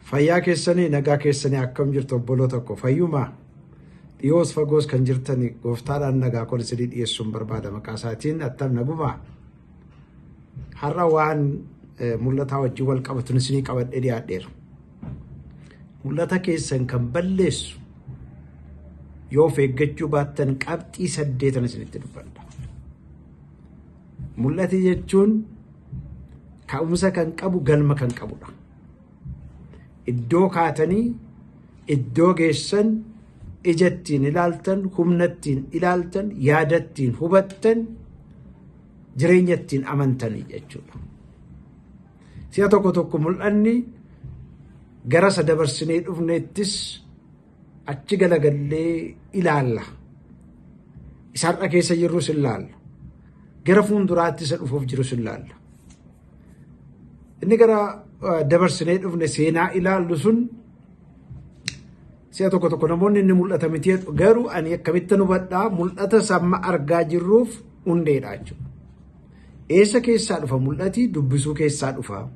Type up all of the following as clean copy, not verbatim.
Fayyaa keessanii nagaa keessanii akkam jirtu obboloota koo fayyuma dhiyoos fagoos kan jirtanii gooftaadhaan nagaa koo isinii dhiyeessuun barbaada maqaa isaatiin attam naguma har'a waan mul'ataa wajjin wal qabatu isinii qabadhee dhiyaadheera. Mul'ata keessan kan balleessu yoo eeggachuu baattan qabxii 8 isinitti dubbadha. Mul'ati jechuun ka'umsa kan qabu galma kan qabudha. Iddoo kaatanii iddoo geessan ijattiin ilaaltan humnattiin ilaaltan yaadattiin hubattan jireenyattiin amantanii jechuudha. Si'a tokko mul'anni gara sadabarsinee dhufneettis achi galagallee ilaalla. Isaarra keessa jirrus ilaalla. Gara fuulduraatti isa dhufuuf jirus ilaalla. Inni gara dabarsinee dhufne seenaa ilaallu sun si'a tokko namoonni inni mul'ata miti garuu ani akkamitti hubadhaa mul'ata samma argaa jirruuf hundeedha jechuudha. Eessa keessaa dhufa mul'ati dubbisuu keessaa dhufa.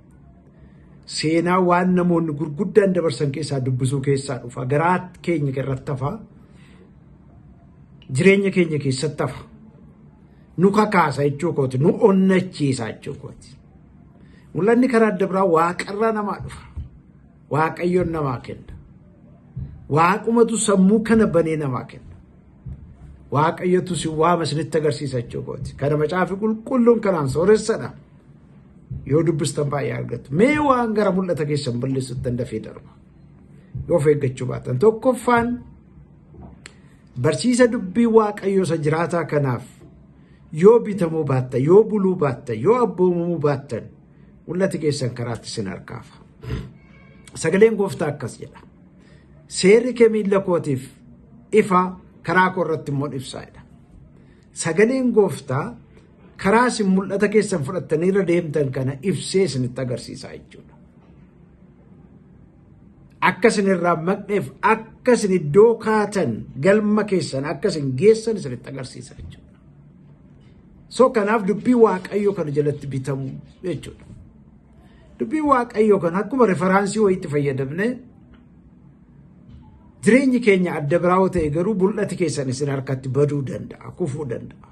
Seenaa waan namoonni gurguddaan dabarsan keessaa dubbisuu keessaa dhufa. Garaa keenya irratti hafa. Jireenya keenya keessatti hafa. Nu kakaasa jechuu kooti. Nu onnachiisa jechuu kooti. Mul'anni karaa adda biraa waaqarraa namaa dhufa. Waaqayyoon namaa kenna. Waaqumatu sammuu kana banee namaa kenna. Waaqayyotu si waama isinitti agarsiisa jechuu kooti. Kana macaafi qulqulluun kanaan sooressadha. Yoo dubbistan baay'ee argattu. Mee waan gara mul'ata keessan balleessutti dafee darba. Yoo eeggachuu baatan tokkoffaan barsiisa dubbii waaqayyoo isa jiraataa kanaaf yoo bitamuu baattan, yoo buluu baattan, yoo abboomamuu baattan mul'ati keessan karaatti isin harkaafa. Sagaleen gooftaa akkas jedha. Seerri kee miilla kootiif ifa karaa koo irratti immoo ibsaadha. Sagaleen gooftaa karaa isin mul'ata keessan fudhattanii irra deemtan kana ibsee isinitti agarsiisaa jechuudha. Akka isin irraa maqneef akka isin iddoo kaatan galma keessan akka isin geessan isinitti agarsiisa jechuudha. So kanaaf dubbii waaqayyoo kana jalatti bitamu jechuudha. Dubbii waaqayyoo kana akkuma referaansii wayiitti fayyadamne jireenyi keenya adda biraa ta'e garuu mul'ati keessan isin harkatti baduu danda'a, kufuu danda'a.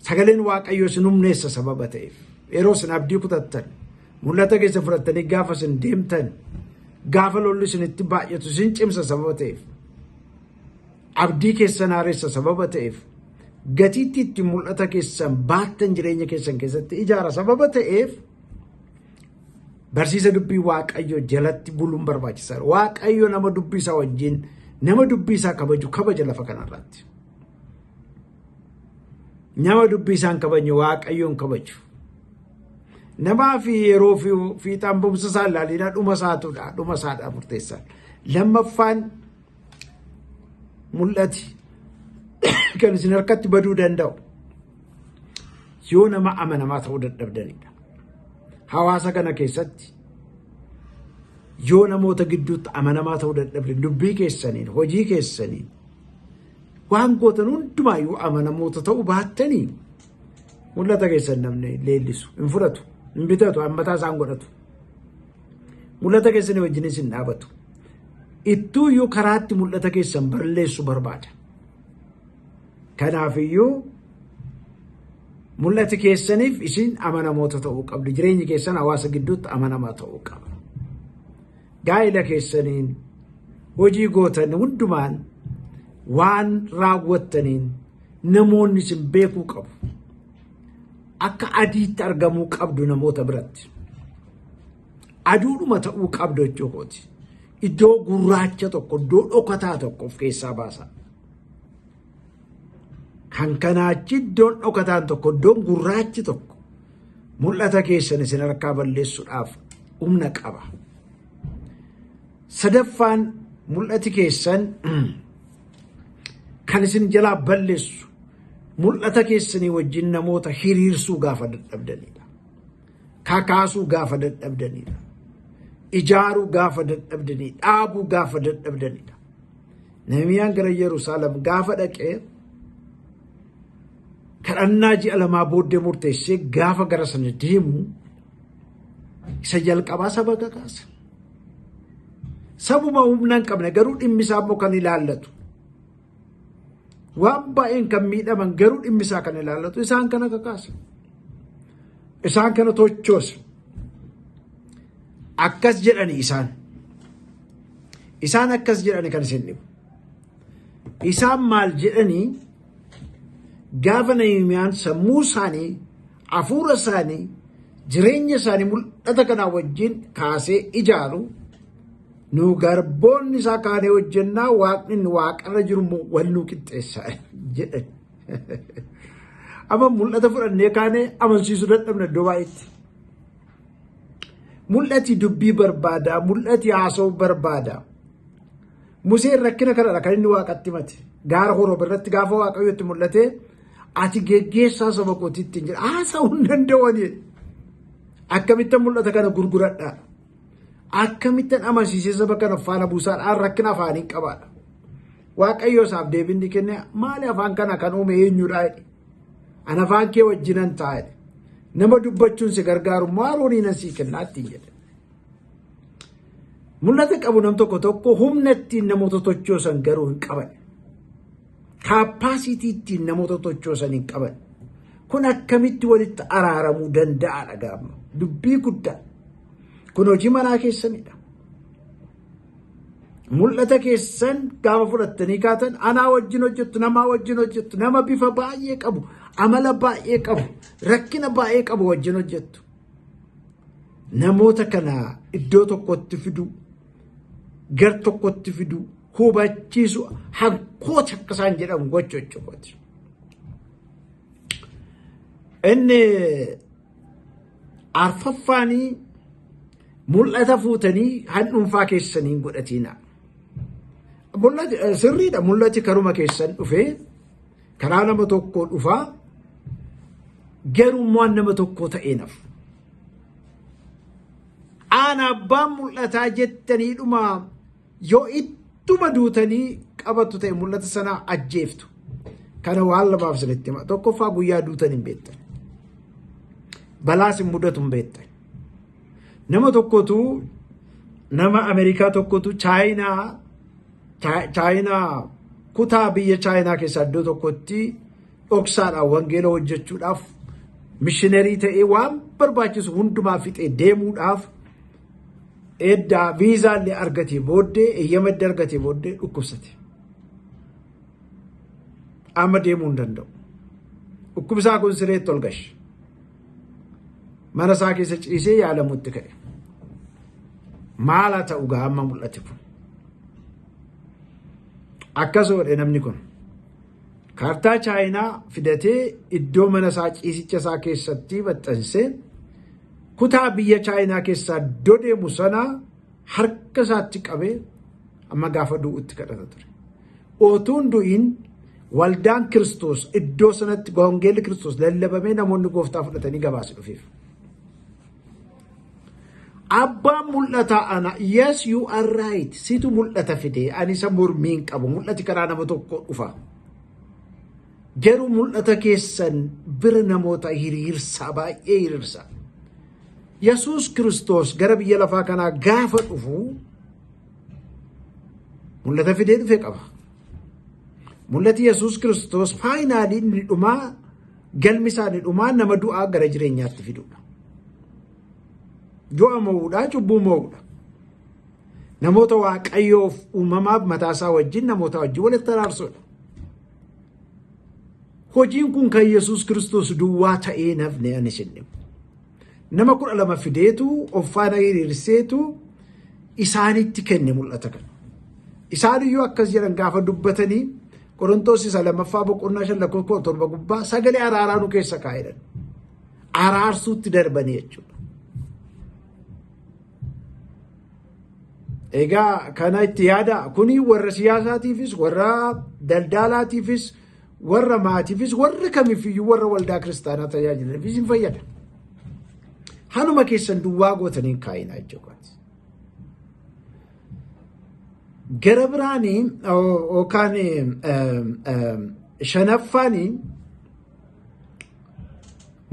Sagaleen waaqayyoo isin humneessa sababa ta'eef yeroo isin abdii kutattan mul'ata keessa fudhattanii gaafa isin deemtan gaafa lolli isinitti baay'atu isin cimsa sababa ta'eef abdii keessan haareessa sababa ta'eef gatiitti itti mul'ata keessan baattan jireenya keessan keessatti ijaara sababa ta'eef barsiisa dubbii waaqayyoo jalatti buluun barbaachisaadha. Waaqayyoo nama dubbii isaa wajjin nama dubbii isaa kabaju kabaja lafa kanarratti. Nama dubbii isaan kabajne waaqayyoon kabaju. Namaa fi yeroo fi fiixaan ba'umsa isaa ilaalinaa dhuma isaatudha. Dhuma isaadhaa murteessaa. Lammaffaan mul'ati kan isin harkatti baduu danda'u yoo nama amanamaa ta'uu dadhabdanidha. Hawaasa kana keessatti yoo namoota gidduutti amanamaa ta'uu dadhabdan dubbii keessaniin hojii keessaniin waan gootan hundumaayyuu amanamoota ta'uu baattanii mul'ata keessan namni leellisu hin fudhatu hin bitatu hammataa isaan godhatu mul'ata keessanii wajjinis hin dhaabatu ittuuyyuu karaatti mul'ata keessan balleessu barbaada. Kanaafiyyuu mul'ati keessaniif isin amanamoota ta'uu qabdu. Jireenyi keessan hawaasa gidduutti amanamaa ta'uu qaba. Gaa'ila keessaniin hojii gootan hundumaan waan raawwattaniin namoonni isin beekuu qabu. Akka adiitti argamuu qabdu namoota biratti. Aduudhuma ta'uu qabdu jechuudha. Iddoo gurraacha tokko, iddoo dhokataa tokko of keessaa baasa. Kan kanaachi iddoon dhokataan tokko, iddoon gurraachi tokko mul'ata keessan isin harkaa balleessuudhaaf humna qaba. Sadaffaan mul'ati keessan kan isin jalaa balleessu mul'ata keessanii wajjin namoota hiriirsuu gaafa dadhabdanidha. Kakaasuu gaafa dadhabdanidha. Ijaaruu gaafa dadhabdanidha. Dhaabuu gaafa dadhabdanidha. Nehemiyaan gara Yerusaalem gaafa dhaqee kadhannaa ji'a lamaa booddee murteessee gaafa gara sana deemu isa jalqabaa saba kakaasa. Sabuma humna hin qabne garuu dhimmisaa immoo kan ilaallatu. Waan baay'een kan miidhaman garuu dhimmisaa kan ilaallatu isaan kana kakaasa. Isaan kana tochoosa. Akkas jedhani isaan. Isaan akkas jedhani kan isin dhibu. Isaan maal jedhanii gaafa Nehemiyaan sammuu isaanii, hafuura isaanii, jireenya isaanii mul'ata kanaa wajjin kaasee ijaaru nu garboonni isaa kaanee hojjennaa waaqni waaqarra jiru wal nu qixxeessa jedhan. Amma mul'ata fudhannee kaanee amansiisuu dadhabna iddoo baay'eetti. Mul'ati dubbii barbaada, mul'ati haasa'uu barbaada. Museen rakkina kanadha kan inni waaqatti himate. Gaara Horeb irratti gaafa Waaqayyotti mul'ate ati geggeessaa saba kootiitti hin jedha. Haasa'uu hin danda'ani. Akkamittan mul'ata kana gurguradhaa. Akkamittan amansiisee saba kana faana buusaadhaan rakkina afaanii qabaadha. Waaqayyo isaaf deebii kenne maali afaan kana kan uume eenyudha jedhe. Ana afaan kee wajjinan taa'e. Nama dubbachuun si gargaaru maaroonii nan sii kennaatti jedhe. Mul'ata qabu nam tokko humna ittiin namoota tochoosan garuu hin qaban. Kaappaasitii ittiin namoota tochoosan hin qaban. Kun akkamitti walitti araaramuu danda'aadha gaama. Dubbii guddaa. Kun hojii manaa keessanidha. Mul'ata keessan gaafa fudhattanii kaatan anaa wajjin hojjettu, namaa wajjin hojjettu, nama bifa baay'ee qabu, amala baay'ee qabu, rakkina baay'ee qabu wajjin hojjettu. Namoota kana iddoo tokkotti fidu, gar tokkotti fidu, hubachiisu, hankoota akka isaan jedhamu gochooti. Inni arfaffaanii mul'ata fuutanii handhuunfaa keessaniin godhatiina. Sirriidha mul'ati karuma keessan dhufee karaa nama tokkoo dhufaa garummaa nama tokkoo ta'eenaaf. Aan abbaan mul'ataa jettanii dhuma yoo ittuma duutanii qabattu ta'e mul'ata sana ajjeeftu. Kana waan lamaaf sanitti hima. Tokkoffaa guyyaa duutan hin beektan. Balaas hin mudatu hin beektan. Nama tokkotu nama Ameerikaa tokkotu Chaayinaa kutaa biyya Chaayinaa keessaa iddoo tokkotti dhoksaadhaan wangeela hojjechuudhaaf mishinerii ta'ee waan barbaachisu hundumaa fixee deemuudhaaf eddaa viizaallee argatee booddee eeyyamadde argatee booddee dhukkubsate. Amma deemuu hin danda'u. Dhukkubsaa kun sireetti ol gashe. Mana isaa keessa ciisee yaalamutti ka'e. Maal haa ta'u gaa amma mul'ate kun. Akkasumas namni kun kaartaa Chaayinaa fidatee iddoo mana isaa ciisicha isaa keessatti maxxansee kutaa biyya Chaayinaa keessaa iddoo deemu sana harka isaatti qabee amma gaafa du'utti kadhata ture. Otuun du'iin waldaan Kiristoos iddoo sanatti wangeelli Kiristoos lallabamee namoonni gooftaa fudhatanii gabaasa dhufeef. Abbaan mul'ataa ana, yes you are right. Situ mul'ata fide ani isa mormiin qabu mul'ati karaa nama tokko dhufa. Garuu mul'ata keessan bira namoota hiriirsa baay'ee hiriirsa. Yesuus Kiristoos gara biyya lafaa kanaa gaafa dhufu mul'ata fidee dhufe qaba. Mul'ati Yesuus Kiristoos faayinaalii inni dhumaa galmi isaa inni dhumaa nama du'aa gara jireenyaatti fidudha. Du'a mo'uudha, cubbuu mo'uudha. Namoota waaqayyoof uumamaaf mataasaa wajjin namoota wajjin walitti araarsuudha. Hojiin kun kan Yesuus Kiristoos duwwaa ta'ee nafne ani sinne. Nama 12 fideetu of faana hiriirseetu isaanitti kenne mul'ata kana. Isaan iyyuu akkas jedhan gaafa dubbatanii Qorontoos 2:5-7 gubbaa sagalee araaraa nu keessa kaa'edhan. Araarsuutti darbanii jechuudha. Egaa kana itti yaada kuni warra siyaasaatiifis warra daldalaatiifis warra maatiifis warra kamiifiyyuu warra waldaa kiristaanaa tajaajilaniifis hin fayyada. Hanuma keessan duwwaa gootanii kaa'inaa jechuudha. Gara biraanii yookaan shanaffaanii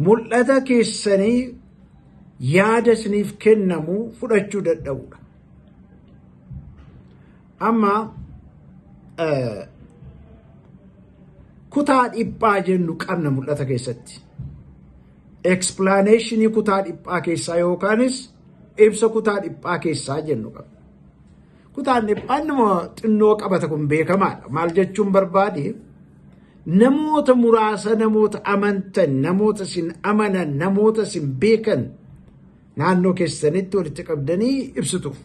mul'ata keessanii yaada isiniif kennamu fudhachuu dadhabudha. Amma kutaa dhiphaa jennu qabna mul'ata keessatti. Explanationii kutaa dhiphaa keessaa yookaanis ibsa kutaa dhiphaa keessaa jennu qabna. Kutaan dhiphaan nama xinnoo qabata kun beekamaadha. Maal jechuun barbaade namoota muraasa, namoota amantan, namoota sin amanan, namoota sin beekan naannoo keessanitti walitti qabdanii ibsituuf.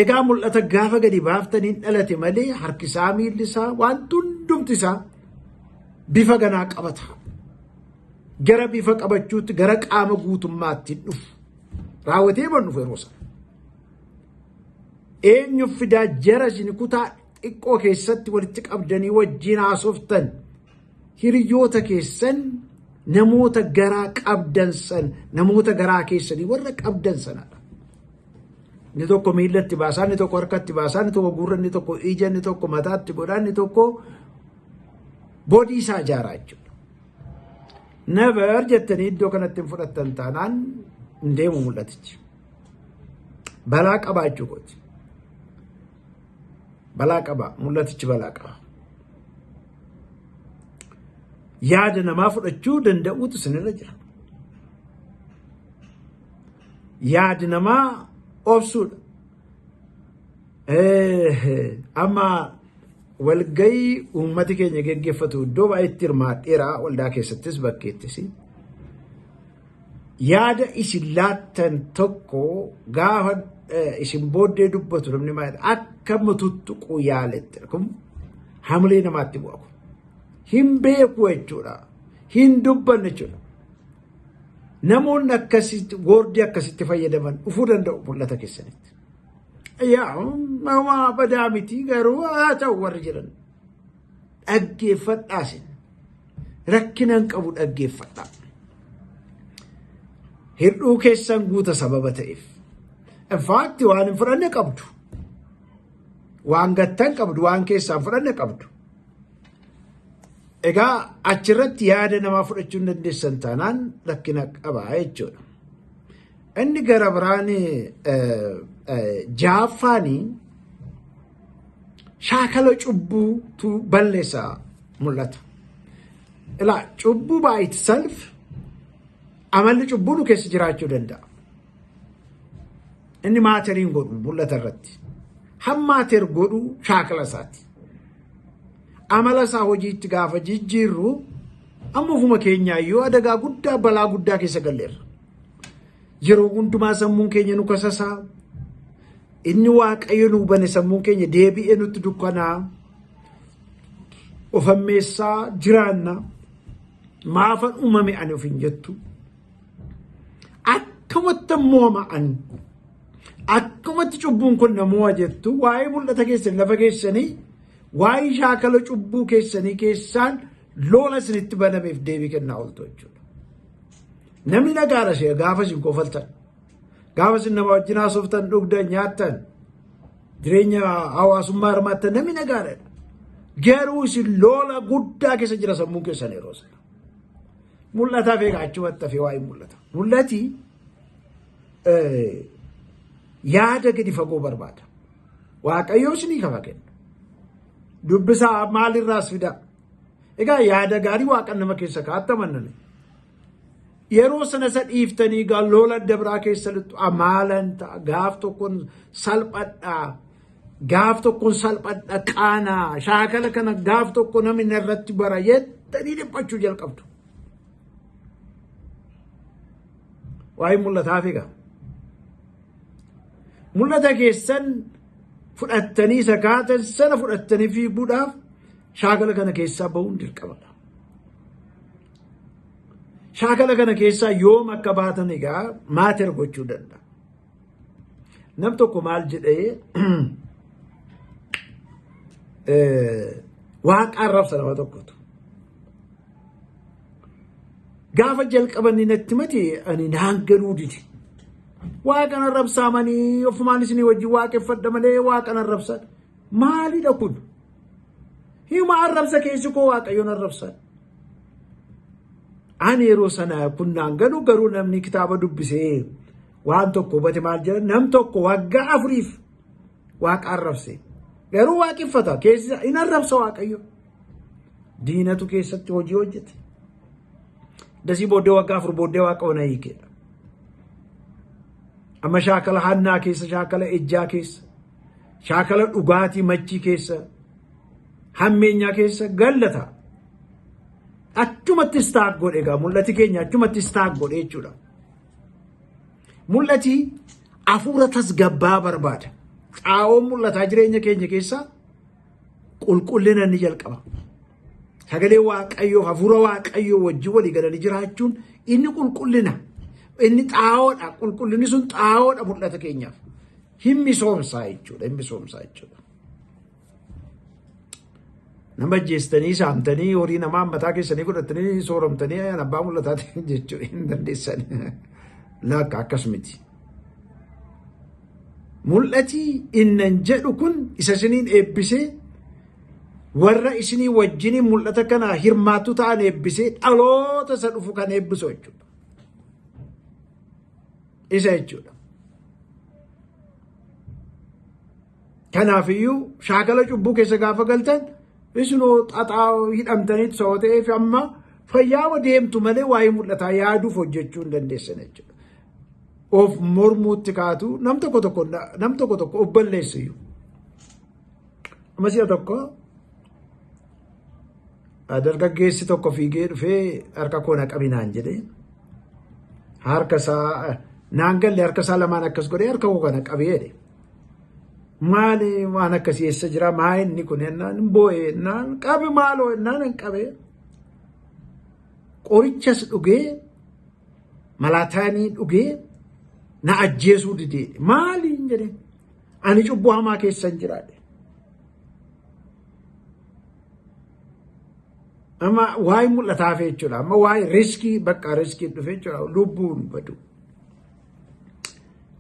Egaa mul'ata gaafa gadi baaftaniin dhalate malee harkisaa, miillisaa, waan hundumti isaa bifa ganaa qabata. Gara bifa qabachuutti, gara qaama guutummaatti dhufu. Raawwatee ban dhufu yeroo sana. Eenyu fidaa jara isin kutaa xiqqoo keessatti walitti qabdanii wajjin haasoftan hiriyoota keessan namoota garaa qabdan san, namoota garaa keessanii warra qabdan sanadha. Inni tokko miillatti baasaa, inni tokko harkatti baasaa, inni tokko gurra, inni tokko ija, inni tokko mataatti godhaa, inni tokko boodii isaa ijaaraa jechuudha. Never jettanii iddoo kanatti hin fudhattan taanaan hin deemu mul'atichi. Balaa qabaachuu qooti. Balaa qaba, mul'atichi balaa qaba. Yaada namaa fudhachuu danda'uutu isinirra jira. Yaadi namaa obsuudha. Amma walgayii uummati keenya geggeeffatu iddoo baay'eetti hirmaadheera, waldaa keessattis bakkeettis. Yaada isin laattan tokko gaafa isin booddee dubbatu namni maal akka mututtuquu yaaletti kun hamilee namaatti bu'a. Hin beeku jechuudha. Hin dubbanne jechuudha. Namoonni akkasitti woordii akkasitti fayyadaman dhufuu danda'u mul'ata keessanitti. Yaa nama badaa miti garuu haa ta'u warri jiran. Dhaggeeffadhaa isin. Rakkina hin qabu dhaggeeffadhaa. Hirdhuu keessan guuta sababa ta'eef. Infaakti waan hin fudhanne qabdu. Waan gattan qabdu, waan keessaan fudhanne qabdu. Egaa achirratti yaada namaa fudhachuu hin dandeessan taanaan rakkina qabaa jechuudha. Inni gara biraan jaaffaanii shaakala cubbuutu balleessaa mul'ata. Ilaa cubbuu by itself amalli cubbuu nu keessa jiraachuu danda'a. Inni maateriin godhu mul'ata irratti. Hammaater godhu shaakala isaati. Amala isaa hojiitti gaafa jijjiirru amma ofuma keenyaayyuu adagaa guddaa, balaa guddaa keessa galleerra. Yeroo hundumaa sammuun keenya nu kasasaa. Inni Waaqayyo nu bane sammuun keenya deebi'ee nutti dukkanaa. Of ammeessaa jiraanna. Maafan uumame ani of hin jettu. Akkamatti mo'ama'an. Akkamatti cubbuun kun namoota jettu waa'ee mul'ata keessan lafa keessanii waa'ee shaakala cubbuu keessanii keessaan lola isinitti banameef deebii kennaa ooltu jechuudha. Namni nagaadha ishee gaafa isin kofaltan, gaafa isin nama wajjin haasoftan, dhugdan, nyaattan, jireenya hawaasummaa hirmaattan namni nagaadha. Garuu isin lola guddaa keessa jira sammuun keessan yeroo sana. Mul'ataaf eegaa achumatti hafee waa'ee mul'ata. Mul'ati yaada gadi fagoo barbaada. Waaqayyoo isinii kafa kenna. Dubbisaa maalirraas fida. Egaa yaada gaarii Waaqan nama keessa kaa'attamannan. Yeroo sana isa dhiiftanii gaa lola adda biraa keessa lixxu amaalan ta'a. Gaaf tokkoon salphadhaa. Gaaf tokkoon salphadha qaanaa. Shaakala kana gaaf tokko namni irratti bara yettanii dhiphachuu jalqabdu. Waa'ee mul'ataaf egaa. Mul'ata keessan fudhattanii isa kaatan sana fudhattanii fiiguudhaaf shaakala kana keessaa bahuun dirqamadha. Shaakala kana keessaa yoom akka baatan egaa maater gochuu danda'a. Nam tokko maal jedhee Waaqa arrabsa nama tokkotu. Gaafa jalqabanii natti mati ani naangaluu didi. Waaqan arrabsaamanii ofumaan isinii wajjin waaqeffadha malee waaqan arrabsan. Maalidha kun? Hima arrabsa keessi koo Waaqayyoon arrabsan. Ani yeroo sana kunnaan garuu namni kitaaba dubbisee waan tokko hubate maal jedha nam tokko waggaa 4 waaqa arrabse. Garuu waaqeffata keessa in arrabsa waaqayyo. Diinatu keessatti hojii hojjete. Dasii booddee waggaa 4 booddee waaqa ona hiikeedha. Amma shaakala hannaa keessa, shaakala ejjaa keessa, shaakala dhugaatii machii keessa, hammeenyaa keessa gallata. Achumatti staak godhe egaa mul'ati keenya achumatti staak godhe jechuudha. Mul'ati hafuura tasgabbaa barbaada. Xaa'oon mul'ataa jireenya keenya keessa qulqullina ni jalqaba. Sagalee waaqayyoo hafuura waaqayyoo wajjin walii galanii jiraachuun inni qulqullina. Inni xaa'oodha. Qulqullinni sun xaa'oodha mul'ata keenyaaf. Hin misoomsaa jechuudha. Hin misoomsaa jechuudha. Nama jeestanii saamtanii horii namaa mataa keessanii godhatanii sooramtanii abbaa mul'ataati jechuudha hin dandeessani. Laakka akkas miti. Mul'ati innan jedhu kun isa isiniin eebbisee warra isinii wajjin mul'ata kana hirmaattu ta'an eebbisee dhaloota isa dhufu kan eebbisu jechuudha. Isa jechuudha. Kanaafiyyuu shaakala cubbuu keessa gaafa galtan isinoo xaxaa hidhamtaniitu sababa ta'eef amma fayyaa deemtu malee waa'ee mul'ataa yaaduuf hojjechuu hin dandeessan jechuudha. Of mormuutti kaatu nam tokko of balleessiyyuu. Amma si'a tokko dargaggeessi tokko fiigee dhufee harka koo na qabi naan jedhee harka isaa naan galle harka isaa lamaan akkas godhee harka koo kana qabee jedhe. Maali waan akkasii eessa jira maa inni kun ennaan boo'ee ennaan qabi maaloo ennaan hin qabee qorichas dhugee malaataanii dhugee na ajjeesuu didee maaliin jedhe ani cubbuu hamaa keessan jiraadhe. Amma waa'ee mul'ataaf jechuudha. Amma waa'ee riskii bakka riskii dhufe jechuudha lubbuun badu.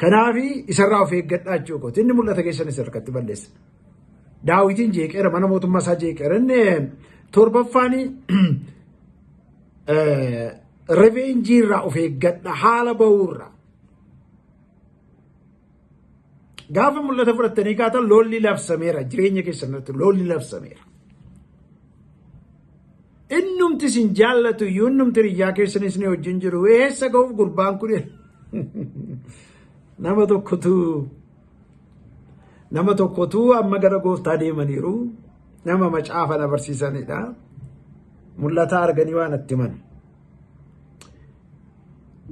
Kanaafi isarraa of eeggadhaa jechuudha. Inni mul'ata keessanis harkatti balleessa. Daawitiin jeeqeera mana mootummaa isaa jeeqeera. Inni torbaffaanii reveenjii irraa of eeggadha haala ba'uurraa. Gaafa mul'ata fudhattanii kaatan lolli labsameera jireenya keessatti lolli labsameera. Innumti sin jaallatu iyyuu innumti riyyaa keessanis ni wajjin jiru eessa ga'uuf gurbaan kun nama tokkotu amma gara gooftaa deemaniiru nama macaafa na barsiisanidha. Mul'ata arganii waan itti himan.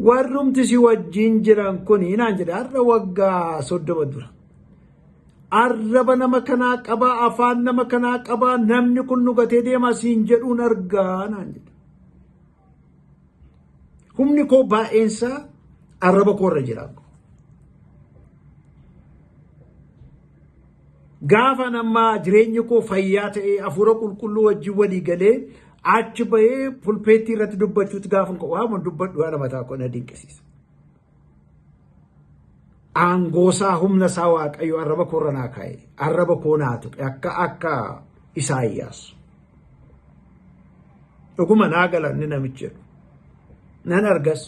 Warrumti si wajjin jiran kun naan jedha har'a waggaa 30 dura. Arraba nama kanaa qabaa afaan nama kanaa qabaa namni kun nu gatee deemaa siin jedhuun argaa naan jedha. Humni koo baay'eensaa arraba koorra jira. Gaafa nama jireenya koo fayyaa ta'ee hafuura qulqulluu wajjin walii galee achi bahee pulpeetii irratti dubbachuutti gaafa waan dubbadhu waan mataa koo na dinqisiisa. Aangoosaa humna isaa waaqayyo arraba koorra naa kaa'e arraba koo naa tuqe akka Isaayyaas. Dhuguma naa galanni namichi jedhu nan argas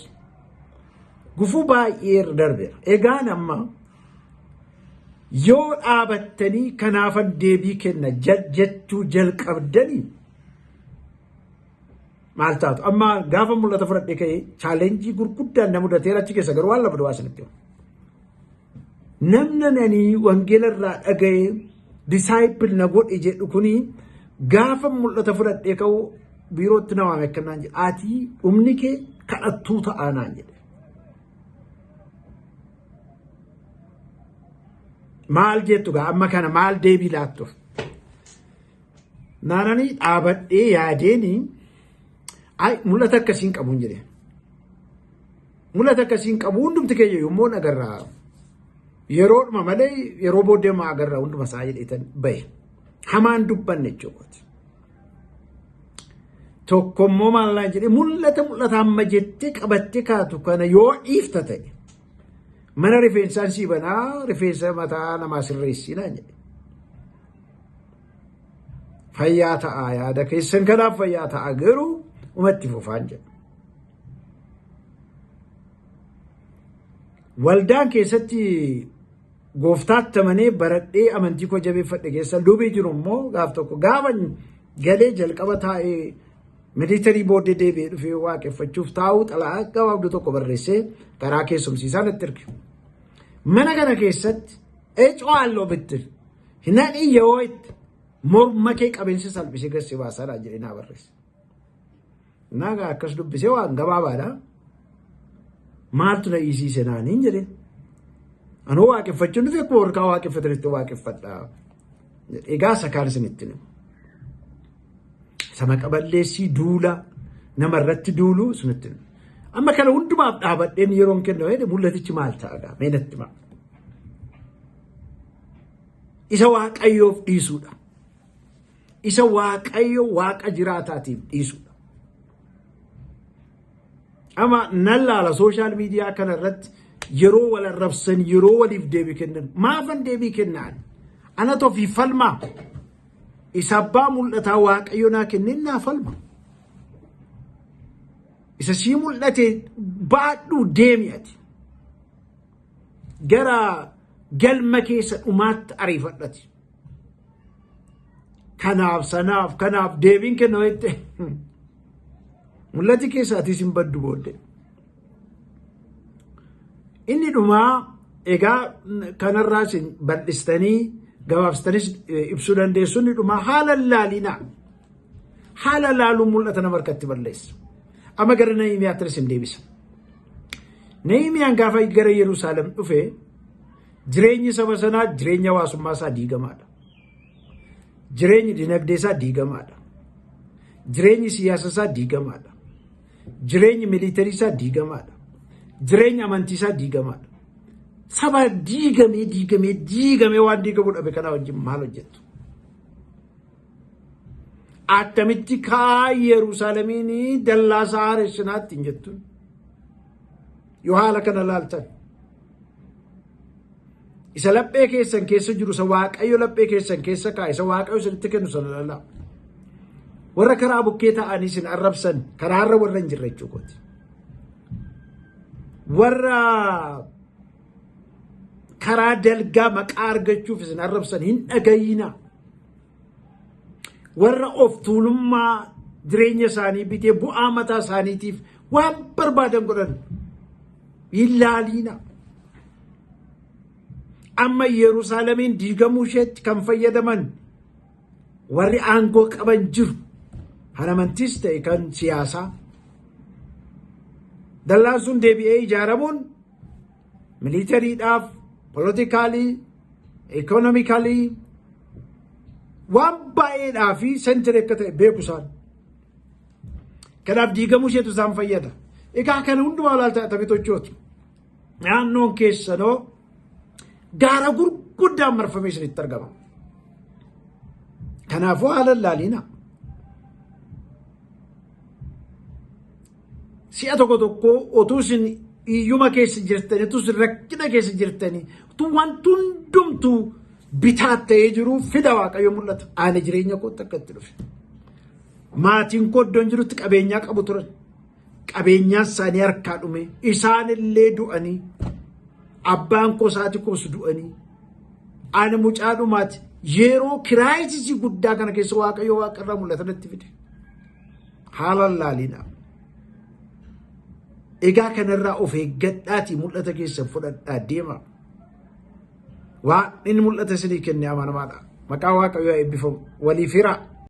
gufuu baay'ee darbeera. Egaan amma yoo dhaabattanii kanaafan deebii kenna jechuu jalqabdanii maal taatu. Amma gaafa mul'ata fudhadhee ka'ee chaalenjii gurguddaan na mudateera achi keessa garuu waan lama duwwaa isinitti namnanii wangeela irraa dhaga'ee disaayipil na godhe jedhu kuni gaafa mul'ata fudhadhee ka'u biirootti namaa meekkannaan jedhe ati dhumni kee kadhattuu ta'aa naan jedhe. Maal jettu gaa amma kana maal deebii laattuuf naananii dhaabadhee yaadeeni mul'ata akkasiin qabuun jedhe. Mul'ata akkasiin qabu hundumti keenya yommuu agarraa yeroodhuma malee yeroo booddee maa agarraa hunduma isaa jedheetan bahe hamaan dubbanne jechuudha. Tokkommoo maallaan jedhe mul'ata amma jettee qabattee kaatu kana yoo dhiifta ta'e mana rifeensaan sii banaa rifeensa mataa namaa sirreessinaa jedhe. Fayyaa ta'aa yaada keessan kanaaf fayyaa ta'aa garuu umatti fufaan jedhe. waldaan keessatti gooftaatti amanee baradhee amantii koo jabeeffadhe keessa lubii jiru immoo gaaf tokko gaafa galee jalqaba taa'ee militarii booddee deebi'ee dhufee waaqeffachuuf taa'uu xalaa gabaabduu tokko barreessee karaa keessumsiisaa natti erge. Mana kana keessatti cu'aalloo bitti hinadhii yoo itti morma kee qabeensi salphisee gassi baasaadha jedhee naa barreesse. Nagaa akkas dubbisee waan gabaabaadha. Maaltu na dhiisiise naaniin jedhee. Anoo waaqeffachuun dhufe akkuma warqaa waaqeffatanitti waaqeffadha. Egaa sakaan isinitti himu. Sama qaballeessii duula namarratti duulu isinitti himu. Amma kana hundumaaf dhaabadheen yeroon kennu jedhe mul'atichi maal ta'aadha meenatti maal. Isa waaqayyoof dhiisuudha. Isa waaqayyo waaqa jiraataatiif dhiisuudha. Ama nan laala sooshaal miidiyaa kanarratti yeroo wal arrabsan yeroo waliif deebii kennan maafan deebii kennaan ana tofii falmaa isa abbaa mul'ataa waaqayyo naa kennin naa falma. Isa sii mul'ate baadhuu deemi ati gara galma keessa dhumaatti ariifadhati. Kanaaf deebiin kennu jette mul'ati keessa ati sin baddu boodde. Inni dhumaa egaa kanarraa sin bal'istanii gabaabsitanis ibsuu dandeessu. Inni dhumaa haala laalinaa haala laaluun mul'ata nama harkatti balleessa. Amma gara Nehemiyaatti sin deebisa. Nehemiyaan gaafa gara Yerusaalem dhufe jireenyi saba sanaa jireenya hawaasummaa isaa diigamaadha. Jireenyi dinagdee isaa diigamaadha. Jireenyi siyaasa isaa diigamaadha. Jireenyi militarii isaa diigamaadha. Jireenyi amantii isaa diigamaadha. Saba diigamee waan diigamuu dhabe kana wajjin maal hojjettu? Akkamitti kaa Yerusaalemiin dallaa isaa haaressinaatti hin jettuun yoo haala kana laaltan. Isa laphee keessan keessa jiru isa waaqayyo laphee keessan keessa kaa isa waaqayyo isinitti kennu sana lallaa. Warra karaa bukkee ta'anii isin arrabsan karaarra warra hin jirre jechuukooti. Warra karaa dalgaa maqaa argachuuf isin arrabsan hin dhagayina. Warra of tuulummaa jireenya isaanii bitee bu'aa mataa isaaniitiif waan barbaadan godhan ilaalina. Amma Yerusaalemiin diigamuu isheetti kan fayyadaman warri aangoo qaban jiru. Han amantiis ta'e kan siyaasaa. Dallaan sun deebi'ee ijaaramuun militariidhaaf, politikaalii, ikoonomikaalii waan baay'eedhaa fi sentire akka ta'e beeku isaan. Kanaaf diigamuu isheetu isaan fayyada. Egaa kana hundumaa ilaaltaa tapitochooti. Naannoon keessanoo gaara gurguddaan marfamee isinitti argama. Kanaafuu haala laalina. Si'a tokko otuu isin iyyuma keessa jirtanii, otuu isin rakkina keessa jirtanii, otuu wanti hundumtuu bitaa ta'ee jiru fida waaqayyo mul'ata. Ani jireenya kootti akkatti dhufe. Maatiin koo iddoon jirutti qabeenyaa qabu turan. Qabeenyaan isaanii harkaa dhume. Isaan illee du'anii. Abbaan koo saati koos du'anii. Ani mucaa dhumaati. Yeroo kiraayisii guddaa kana keessa waaqayyo waaqarraa mul'ata natti fide. Haala laalina. Egaa kanarraa of eeggadhaatii mul'ata keessan fudhadhaa deema. Waan inni mul'ata isinii kenne amanamaadha. Maqaa waaqayyoo eebbifamu. Waliif hiraa.